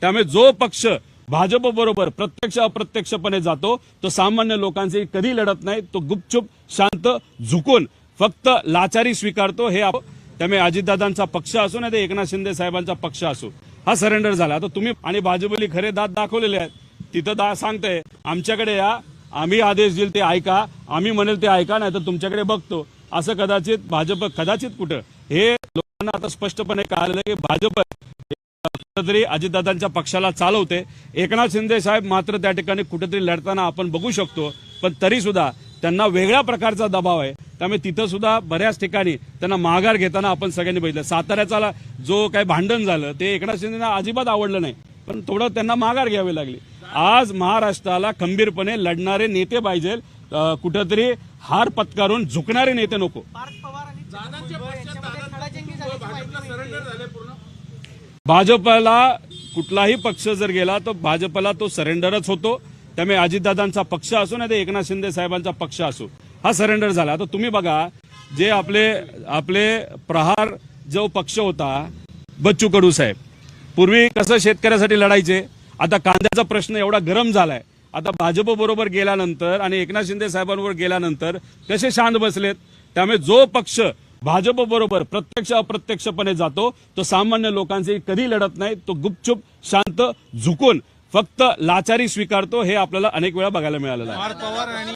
त्यामुळे जो पक्ष भाजप बरोबर प्रत्यक्ष अप्रत्यक्षपणे जातो तो सामान्य लोकांचे कधी लढत नाही, तो गुपचूप शांत झुकून फक्त लाचारी स्वीकारतो। हे त्यामुळे अजितदादांचा पक्ष असो नाही ते एकनाथ शिंदे साहेबांचा पक्ष असो, हा सरेंडर झाला। आता तुम्ही आणि भाजपली खरे दात दाखवलेले आहेत, तिथं सांगताय आमच्याकडे या, आम्ही आदेश देईल ते ऐका, आम्ही म्हणेल ते ऐका, नाही तर तुमच्याकडे बघतो, असं कदाचित भाजप कदाचित कुठं हे लोकांना आता स्पष्टपणे कळालं की भाजप कुठेतरी अजितदादांच्या पक्षाला चालवते। एकनाथ शिंदे साहेब मात्र त्या ठिकाणी कुठेतरी लढताना आपण बघू शकतो, पण तरी सुद्धा त्यांना वेगळ्या प्रकारचा दबाव आहे। त्यामुळे तिथं सुद्धा बऱ्याच ठिकाणी त्यांना माघार घेताना आपण सगळ्यांनी बघितलं। साताऱ्याचा जो काही भांडण झालं ते एकनाथ शिंदेना अजिबात आवडलं नाही, पण थोडं त्यांना माघार घ्यावी लागली। आज महाराष्ट्राला खंबीरपणे लढणारे नेते पाहिजे, कुठेतरी हार पत्करून झुकणारे नेते नको। भाजपला कुठलाही पक्ष जर गेला तर भाजपला तो सरेंडरच होतो। त्यामुळे अजितदादांचा पक्ष असो नाही ते एकनाथ शिंदे साहेबांचा पक्ष असो, हा सरेंडर झाला। आता तुम्ही बघा, जे आपले प्रहार जो पक्ष होता बच्चू कडू साहेब, पूर्वी कसं शेतकऱ्यासाठी लढायचे, आता कांद्याचा प्रश्न एवढा गरम झालाय, आता भाजप बरोबर गेल्यानंतर आणि एकनाथ शिंदे साहेबांबरोबर गेल्यानंतर कसे शांत बसलेत। त्यामुळे जो पक्ष भाजप बरोबर प्रत्यक्ष अप्रत्यक्षपणे जातो तो सामान्य लोकांचे कधी लढत नाही, तो गुपचूप शांत झुकून फक्त लाचारी स्वीकारतो। हे आपल्याला अनेक वेळा बघायला मिळालेलं आहे।